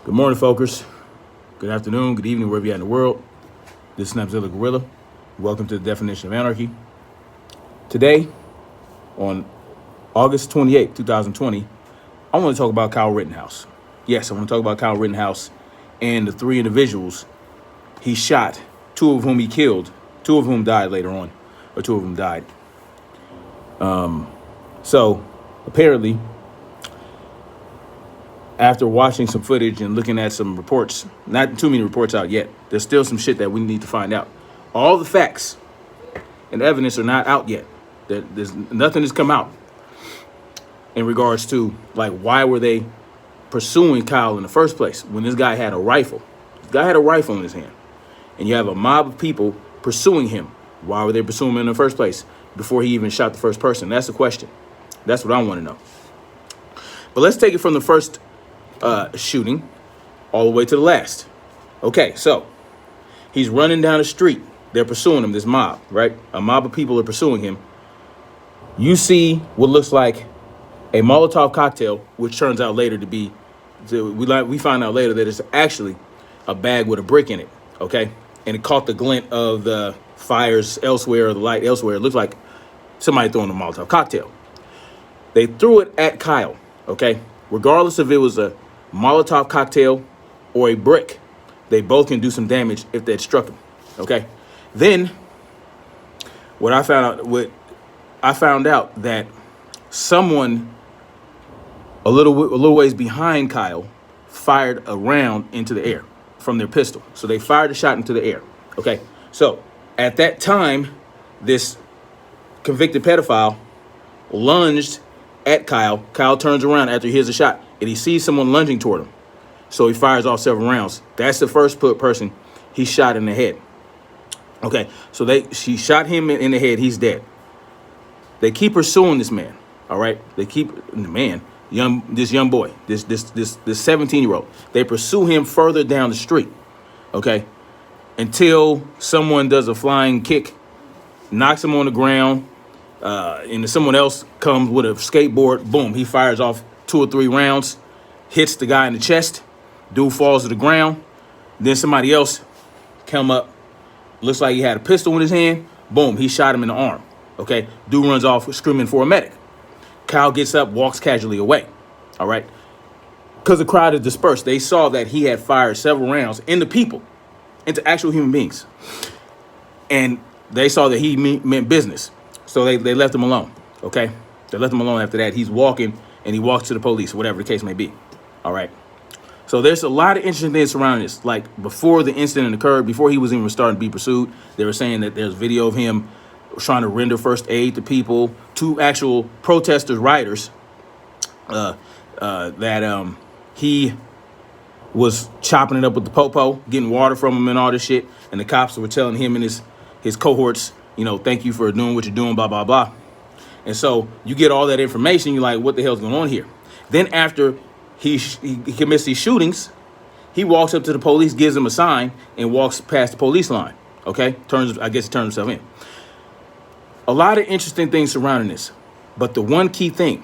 Good morning, folkers. Good afternoon, good evening, wherever you're at in the world. This is Snapzilla Gorilla. Welcome to the Definition of Anarchy. Today, on August 28, 2020, I want to talk about Kyle Rittenhouse. Yes, I want to talk about Kyle Rittenhouse and the three individuals he shot, two of whom he killed, two of whom died later on, or two of them died. So, apparently, after watching some footage and looking at some reports, not too many reports out yet, there's still some shit that we need to find out. All the facts and evidence are not out yet. There's nothing has come out in regards to, like, why were they pursuing Kyle in the first place when this guy had a rifle? This guy had a rifle in his hand, and you have a mob of people pursuing him. Why were they pursuing him in the first place before he even shot the first person? That's the question. That's what I want to know. But let's take it from the first shooting all the way to the last. Okay, so he's running down the street. They're pursuing him, this mob, right? A mob of people are pursuing him. You see what looks like a Molotov cocktail, which turns out later to be, we find out later that it's actually a bag with a brick in it, okay? And it caught the glint of the fires elsewhere or the light elsewhere. It looks like somebody throwing a Molotov cocktail. They threw it at Kyle, okay? Regardless if it was a Molotov cocktail or a brick, they both can do some damage if they struck him. Okay. Then what I found out that someone a little ways behind Kyle fired a round into the air from their pistol. So they fired a shot into the air. Okay. So at that time, this convicted pedophile lunged at Kyle. Kyle turns around after he hears a shot, and he sees someone lunging toward him. So he fires off several rounds. That's the first person he shot in the head. Okay, so she shot him in the head. He's dead. They keep pursuing this man. All right, they keep this young boy, this 17-year-old. They pursue him further down the street. Okay, until someone does a flying kick, knocks him on the ground. And someone else comes with a skateboard, boom, he fires off 2 or 3 rounds, hits the guy in the chest, dude falls to the ground. Then somebody else come up, looks like he had a pistol in his hand, boom, he shot him in the arm. Okay, dude runs off screaming for a medic. Kyle gets up, walks casually away. All right, because the crowd is dispersed. They saw that he had fired several rounds into people, into actual human beings, and they saw that he meant business. So they left him alone, okay? They left him alone after that. He's walking, and he walks to the police, whatever the case may be, all right? So there's a lot of interesting things surrounding this. Like, before the incident occurred, before he was even starting to be pursued, they were saying that there's video of him trying to render first aid to people, to actual protesters, rioters, that he was chopping it up with the popo, getting water from him and all this shit, and the cops were telling him and his cohorts, thank you for doing what you're doing, blah, blah, blah. And so you get all that information. You're like, what the hell's going on here? Then after he commits these shootings, he walks up to the police, gives them a sign, and walks past the police line. Okay? Turns himself in. A lot of interesting things surrounding this. But the one key thing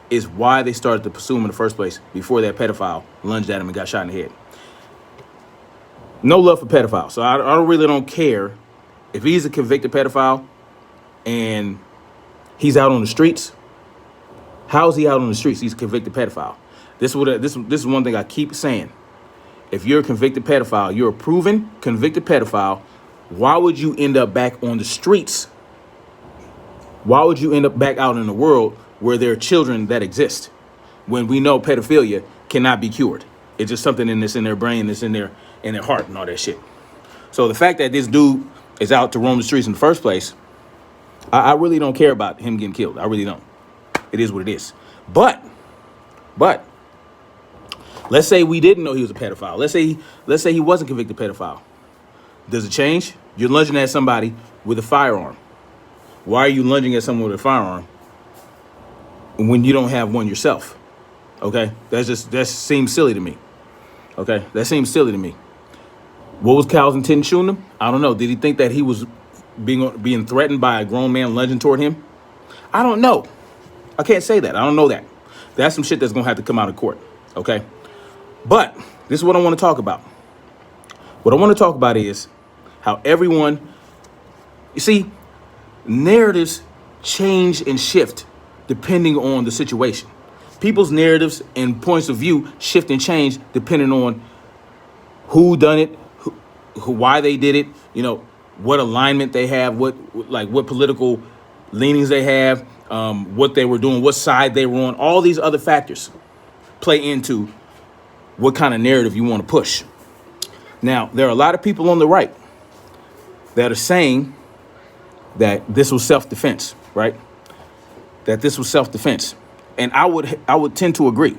is why they started to pursue him in the first place before that pedophile lunged at him and got shot in the head. No love for pedophiles. So I don't care if he's a convicted pedophile and he's out on the streets. How is he out on the streets? He's a convicted pedophile. This is one thing I keep saying. If you're a convicted pedophile, you're a proven convicted pedophile, why would you end up back on the streets? Why would you end up back out in the world where there are children that exist when we know pedophilia cannot be cured? It's just something in their brain, that's in their heart and all that shit. So the fact that this dude is out to roam the streets in the first place, I really don't care about him getting killed. I really don't. It is what it is. But let's say we didn't know he was a pedophile. Let's say he wasn't a convicted pedophile. Does it change? You're lunging at somebody with a firearm. Why are you lunging at someone with a firearm when you don't have one yourself? Okay, that seems silly to me. Okay, that seems silly to me. What was Kyle's intent shooting him? I don't know. Did he think that he was being threatened by a grown man lunging toward him? I don't know. I can't say that. I don't know that. That's some shit that's going to have to come out of court, okay? But this is what I want to talk about. What I want to talk about is how everyone, you see, narratives change and shift depending on the situation. People's narratives and points of view shift and change depending on who done it, why they did it, what alignment they have, what political leanings they have, what they were doing, what side they were on. All these other factors play into what kind of narrative you want to push. Now, there are a lot of people on the right that are saying that this was self-defense, right? That this was self-defense. And I would tend to agree.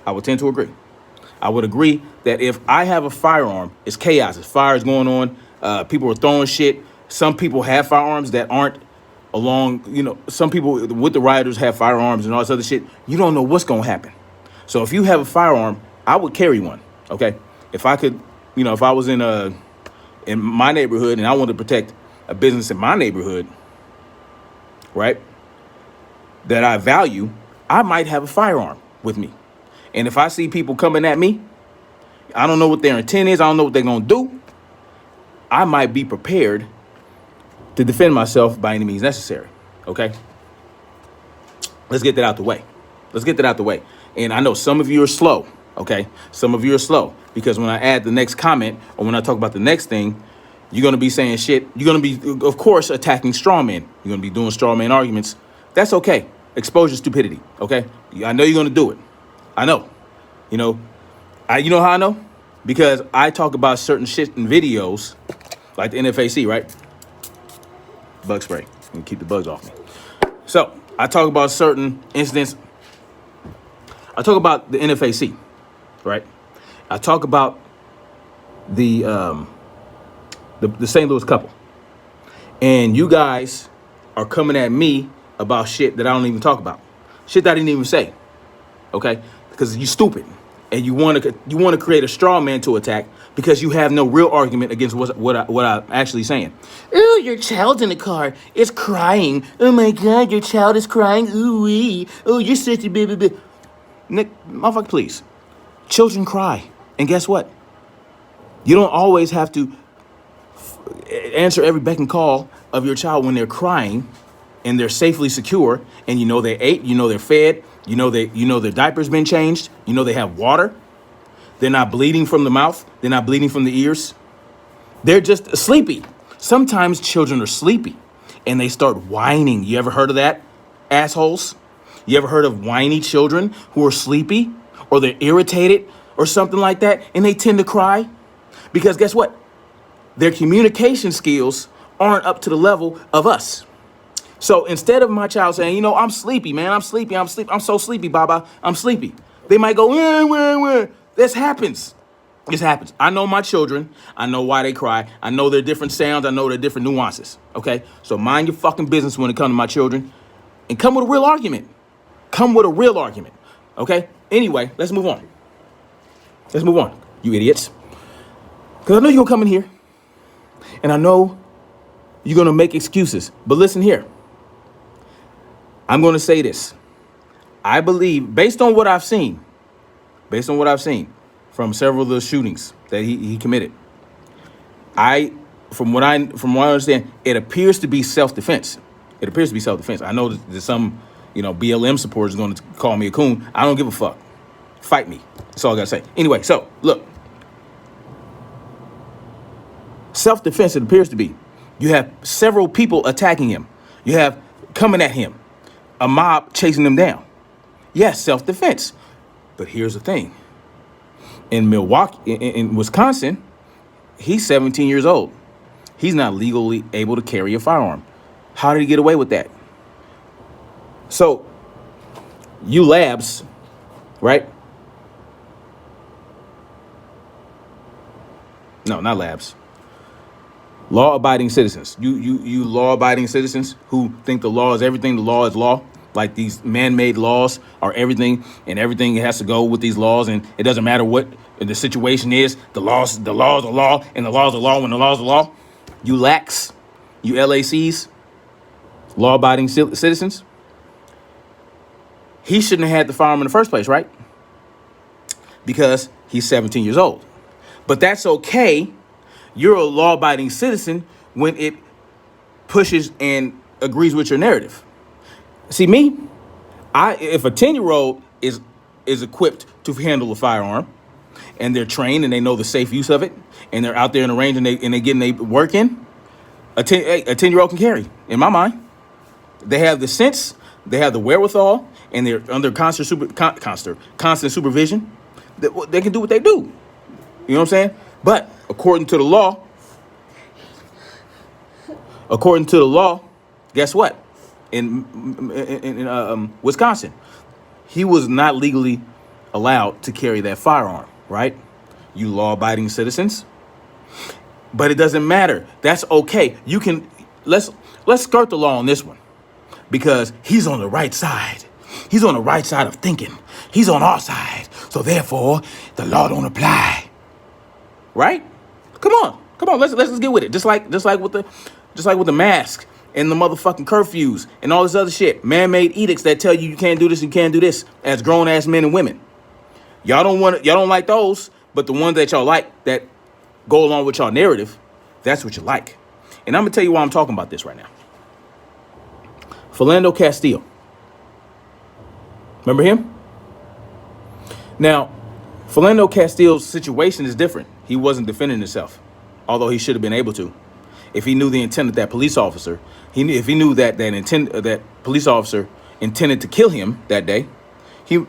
I would agree that if I have a firearm, it's chaos. There's fires going on. People are throwing shit. Some people have firearms that aren't along, some people with the rioters have firearms and all this other shit. You don't know what's going to happen. So if you have a firearm, I would carry one, okay? If I could, if I was in my neighborhood and I wanted to protect a business in my neighborhood, right, that I value, I might have a firearm with me. And if I see people coming at me, I don't know what their intent is. I don't know what they're going to do. I might be prepared to defend myself by any means necessary. Okay. Let's get that out the way. And I know some of you are slow. Okay. Some of you are slow because when I add the next comment or when I talk about the next thing, you're going to be saying shit. You're going to be, of course, attacking straw men. You're going to be doing straw man arguments. That's okay. Expose your stupidity. Okay. I know you're going to do it. I know. You know how I know? Because I talk about certain shit in videos, like the NFAC, right? Bug spray. And keep the bugs off me. So I talk about certain incidents. I talk about the NFAC, right? I talk about the St. Louis couple. And you guys are coming at me about shit that I don't even talk about. Shit that I didn't even say. Okay? Because you stupid. And you want to create a straw man to attack because you have no real argument against what I'm actually saying. Oh, your child's in the car. It's crying. Oh my God, your child is crying. Ooh wee. Oh, you're such a baby. Nick, motherfucker, please. Children cry. And guess what? You don't always have to answer every beck and call of your child when they're crying and they're safely secure and they ate, they're fed, their diaper's been changed, they have water. They're not bleeding from the mouth. They're not bleeding from the ears. They're just sleepy. Sometimes children are sleepy and they start whining. You ever heard of that, assholes? You ever heard of whiny children who are sleepy or they're irritated or something like that and they tend to cry? Because guess what? Their communication skills aren't up to the level of us. So instead of my child saying, I'm sleepy, man, I'm so sleepy, Baba, I'm sleepy. They might go, wah. This happens. I know my children. I know why they cry. I know their different sounds. I know their different nuances. Okay? So mind your fucking business when it comes to my children and come with a real argument. Okay? Anyway, let's move on. You idiots. Because I know you're going to come in here and I know you're going to make excuses. But listen here. I'm going to say this. I believe, based on what I've seen from several of the shootings that he committed, from what I understand, it appears to be self-defense. I know that some, BLM supporters are going to call me a coon. I don't give a fuck. Fight me. That's all I got to say. Anyway, so look. Self-defense, it appears to be. You have several people attacking him. You have coming at him. A mob chasing him down. Yes, self-defense. But here's the thing. In Milwaukee, in Wisconsin, he's 17 years old. He's not legally able to carry a firearm. How did he get away with that? So, you labs, right? No, not labs. Law-abiding citizens. You law-abiding citizens who think the law is everything, the law is law. Like these man-made laws are everything, and everything has to go with these laws, and it doesn't matter what the situation is. The laws are law, and the laws are law when the laws are law. You LACs, you LACs, law-abiding citizens. He shouldn't have had the firearm in the first place, right? because he's 17 years old. But that's okay. You're a law-abiding citizen when it pushes and agrees with your narrative. See, me, if a 10-year-old is equipped to handle a firearm, and they're trained and they know the safe use of it, and they're out there in the range and they getting their work in, a 10-year-old can carry. In my mind, they have the sense, they have the wherewithal, and they're under constant supervision. They can do what they do. You know what I'm saying? But according to the law, guess what? In Wisconsin, he was not legally allowed to carry that firearm, right? You law-abiding citizens. But it doesn't matter. That's okay. You can let's skirt the law on this one, because he's on the right side. He's on the right side of thinking. He's on our side. So therefore, the law don't apply. Right? Come on. Let's get with it. Just like with the mask and the motherfucking curfews and all this other shit. Man-made edicts that tell you can't do this and can't do this as grown-ass men and women. Y'all don't like those, but the ones that y'all like that go along with y'all narrative, that's what you like. And I'm gonna tell you why I'm talking about this right now. Philando Castile. Remember him? Now, Philando Castile's situation is different. He wasn't defending himself, although he should have been able to. If he knew the intent of that police officer, if he knew that police officer intended to kill him that day, he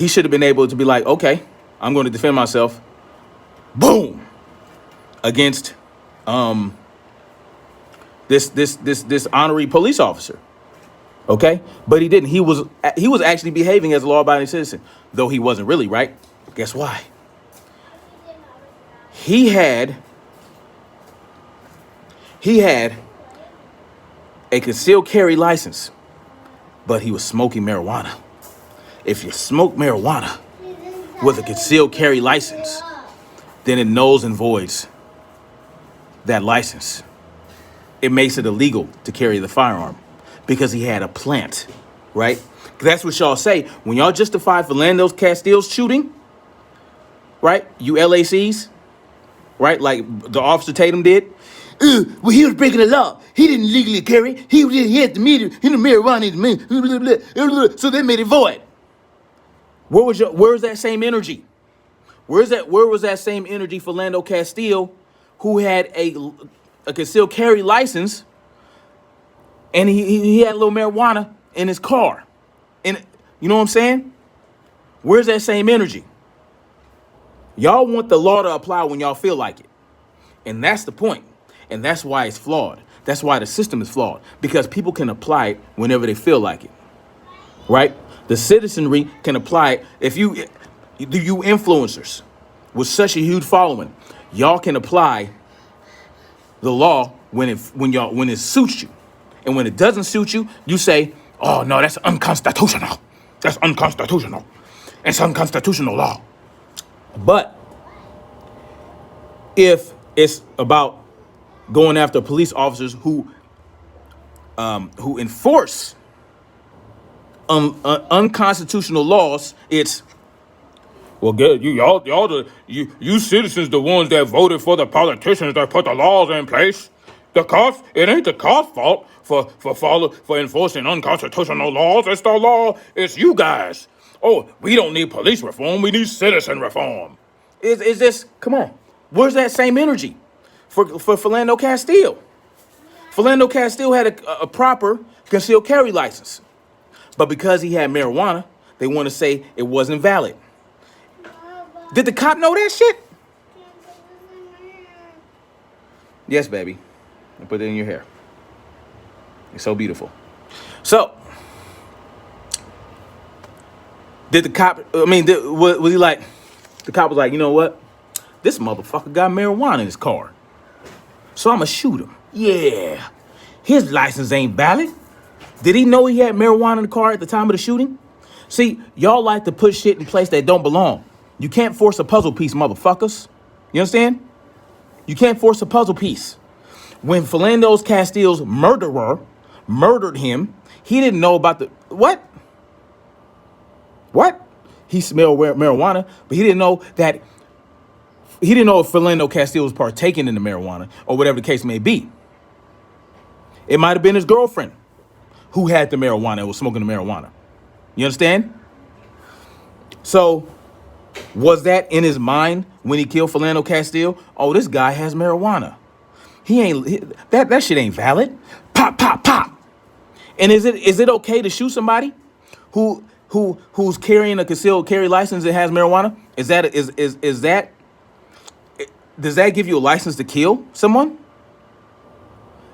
should have been able to be like, okay, I'm going to defend myself. Boom. Against this honorary police officer. Okay? But he didn't. He was actually behaving as a law-abiding citizen, though he wasn't really, right? Guess why? He had a concealed carry license, but he was smoking marijuana. If you smoke marijuana with a concealed carry license, then it nulls and voids that license. It makes it illegal to carry the firearm because he had a plant, right? That's what y'all say. When y'all justify Philando Castile's shooting, right? You LACs, right? Like the Officer Tatum did. Well, he was breaking the law. He didn't legally carry. He had the marijuana in the so they made it void. Where's that same energy? Where was that same energy for Philando Castile, who had a concealed carry license, and he had a little marijuana in his car? And you know what I'm saying? Where's that same energy? Y'all want the law to apply when y'all feel like it. And that's the point. And that's why it's flawed. That's why the system is flawed. Because people can apply it whenever they feel like it. Right? The citizenry can apply it. If you influencers with such a huge following, y'all can apply the law when it suits you. And when it doesn't suit you, you say, oh no, that's unconstitutional. That's unconstitutional. It's unconstitutional law. But if it's about going after police officers who enforce unconstitutional laws, it's, well, good, you citizens, the ones that voted for the politicians that put the laws in place. It ain't the cops' fault for enforcing unconstitutional laws. It's the law. It's you guys. Oh, we don't need police reform. We need citizen reform. Is this? Come on. Where's that same energy for Philando Castile? Philando Castile had a proper concealed carry license, but because he had marijuana, they want to say it wasn't valid. Did the cop know that shit? Yes, baby. And put it in your hair. It's so beautiful. So, did the cop, was he like, the cop was like, you know what? This motherfucker got marijuana in his car, so I'm going to shoot him. Yeah. His license ain't valid. Did he know he had marijuana in the car at the time of the shooting? See, y'all like to put shit in place that don't belong. You can't force a puzzle piece, motherfuckers. You understand? You can't force a puzzle piece. When Philando Castile's murderer murdered him, he didn't know about the... What? he smelled marijuana, but he didn't know that. He didn't know if Philando Castile was partaking in the marijuana or whatever the case may be. It might have been his girlfriend who had the marijuana and was smoking the marijuana. You understand? So, was that in his mind when he killed Philando Castile? Oh, this guy has marijuana. That shit ain't valid. Pop, pop, pop. And is it okay to shoot somebody who's carrying a concealed carry license that has marijuana? Does that give you a license to kill someone?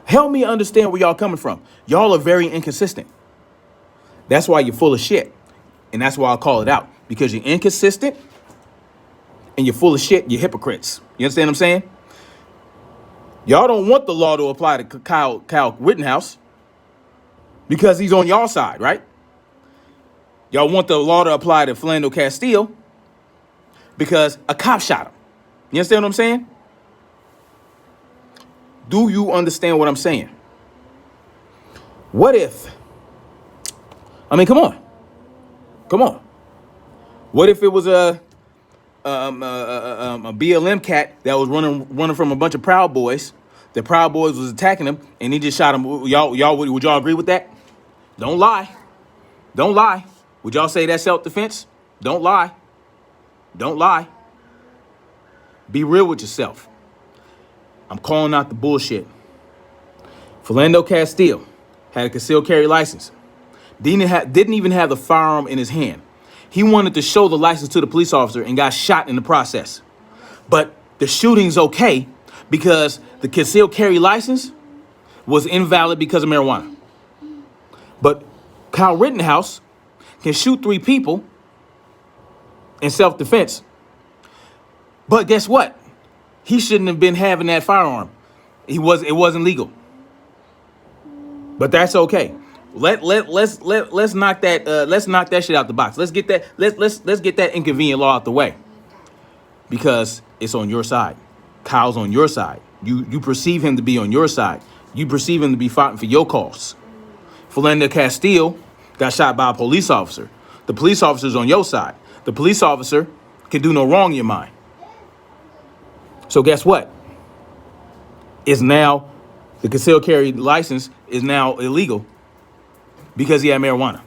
Help me understand where y'all coming from. Y'all are very inconsistent. That's why you're full of shit. And that's why I call it out. Because you're inconsistent and you're full of shit, you're hypocrites. You understand what I'm saying? Y'all don't want the law to apply to Kyle Rittenhouse because he's on y'all side, right? Y'all want the law to apply to Philando Castile because a cop shot him. You understand what I'm saying? Do you understand what I'm saying? What if, come on. What if it was a BLM cat that was running from a bunch of Proud Boys? The Proud Boys was attacking him, and he just shot him. Would y'all agree with that? Don't lie. Would y'all say that's self-defense? Don't lie. Be real with yourself. I'm calling out the bullshit. Philando Castile had a concealed carry license. Didn't even have the firearm in his hand. He wanted to show the license to the police officer and got shot in the process. But the shooting's okay because the concealed carry license was invalid because of marijuana. But Kyle Rittenhouse can shoot 3 people in self-defense. But guess what? He shouldn't have been having that firearm. It wasn't legal. But that's okay. Let's knock that shit out the box. Let's get that inconvenient law out the way. Because it's on your side. Kyle's on your side. You perceive him to be on your side. You perceive him to be fighting for your cause. Philando Castile got shot by a police officer. The police officer's on your side. The police officer can do no wrong in your mind. So guess what? It's now, the concealed carry license is now illegal because he had marijuana.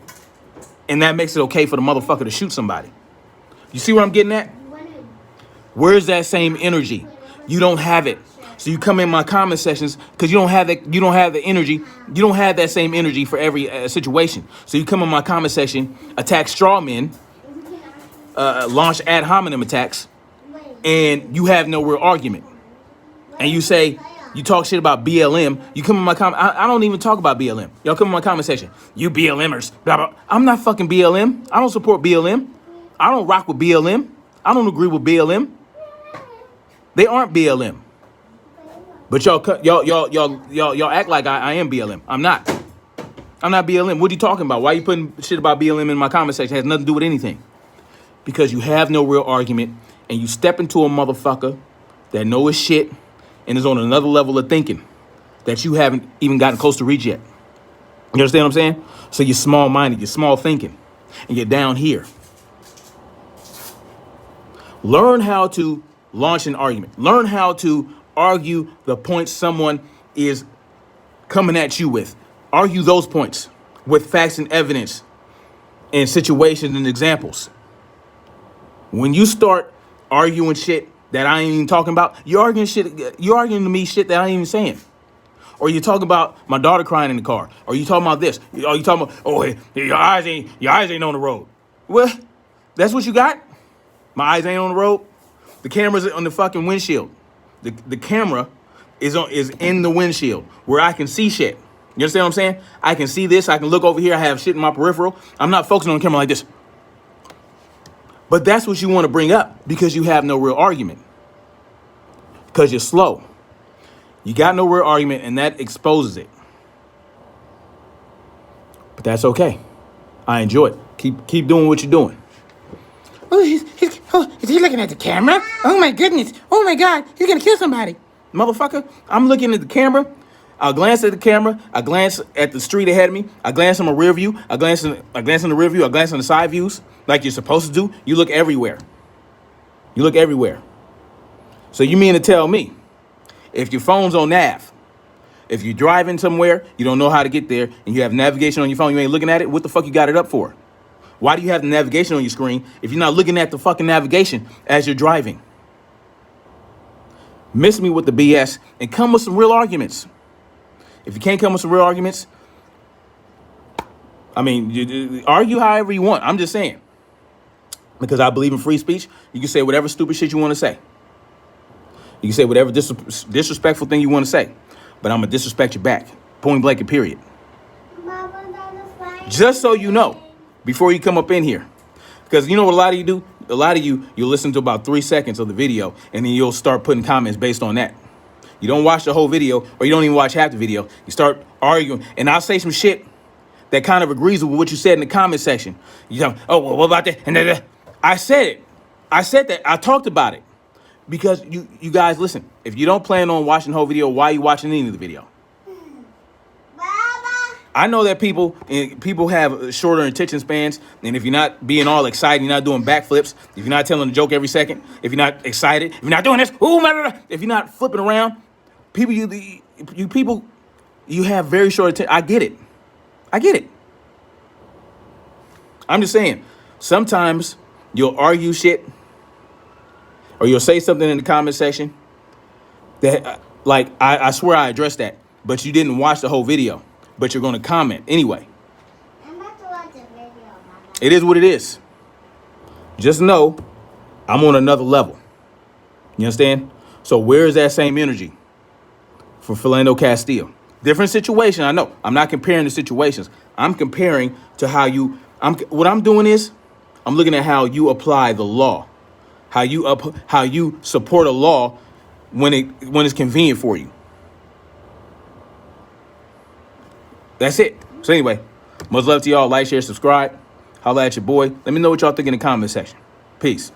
And that makes it okay for the motherfucker to shoot somebody. You see what I'm getting at? Where's that same energy? You don't have it. So you come in my comment sections because you don't have the energy. You don't have that same energy for every situation. So you come in my comment section, attack straw men, launch ad hominem attacks, and you have no real argument. And you say, you talk shit about BLM. You come in my comment. I don't even talk about BLM. Y'all come in my comment section. You BLMers. Blah, blah. I'm not fucking BLM. I don't support BLM. I don't rock with BLM. I don't agree with BLM. They aren't BLM. But y'all act like I am BLM. I'm not. I'm not BLM. What are you talking about? Why are you putting shit about BLM in my comment section? It has nothing to do with anything. Because you have no real argument. And you step into a motherfucker that know his shit and is on another level of thinking that you haven't even gotten close to reach yet. You understand what I'm saying? So you're small-minded, you're small thinking, and you're down here. Learn how to launch an argument. Learn how to argue the points someone is coming at you with. Argue those points with facts and evidence and situations and examples. When you start arguing shit that I ain't even talking about, you're arguing to me shit that I ain't even saying. Or you're talking about my daughter crying in the car. Or you talking about this. Or you talking about, hey, your eyes ain't on the road. Well, that's what you got? My eyes ain't on the road? The camera's on the fucking windshield. The camera is in the windshield where I can see shit. You understand what I'm saying? I can see this. I can look over here. I have shit in my peripheral. I'm not focusing on the camera like this. But that's what you want to bring up because you have no real argument. Because you're slow. You got no real argument, and that exposes it. But that's okay. I enjoy it. Keep doing what you're doing. Oh, is he looking at the camera? Oh, my goodness. Oh, my God. He's going to kill somebody. Motherfucker, I'm looking at the camera. I'll glance at the camera. I glance at the street ahead of me. I glance in my rear view. I glance in the rear view. I glance in the side views like you're supposed to do. You look everywhere. You look everywhere. So you mean to tell me if your phone's on nav, if you're driving somewhere, you don't know how to get there, and you have navigation on your phone, you ain't looking at it, what the fuck you got it up for? Why do you have the navigation on your screen if you're not looking at the fucking navigation as you're driving? Miss me with the BS and come with some real arguments. If you can't come with some real arguments, I mean, you argue however you want. I'm just saying. Because I believe in free speech, you can say whatever stupid shit you want to say. You can say whatever disrespectful thing you want to say. But I'm going to disrespect you back. Point blank and period. Just so you know, before you come up in here. Because you know what a lot of you do? A lot of you listen to about 3 seconds of the video, and then you'll start putting comments based on that. You don't watch the whole video, or you don't even watch half the video. You start arguing, and I'll say some shit that kind of agrees with what you said in the comment section. You tell me, oh, well, what about that? And I said it. I said that. I talked about it. Because you guys, listen, if you don't plan on watching the whole video, why are you watching any of the video? I know that people have shorter attention spans, and if you're not being all excited, you're not doing backflips, if you're not telling a joke every second, if you're not excited, if you're not doing this, if you're not flipping around, you have very short attention. I get it. I'm just saying, sometimes you'll argue shit, or you'll say something in the comment section that, like, I swear I addressed that, but you didn't watch the whole video. But you're going to comment anyway. I'm about to watch a video, Mama. It is what it is. Just know I'm on another level. You understand? So where is that same energy for Philando Castile? Different situation, I know. I'm not comparing the situations. I'm comparing to how what I'm doing is I'm looking at how you apply the law. How you support a law when it's convenient for you. That's it. So anyway, much love to y'all. Like, share, subscribe. Holla at your boy. Let me know what y'all think in the comment section. Peace.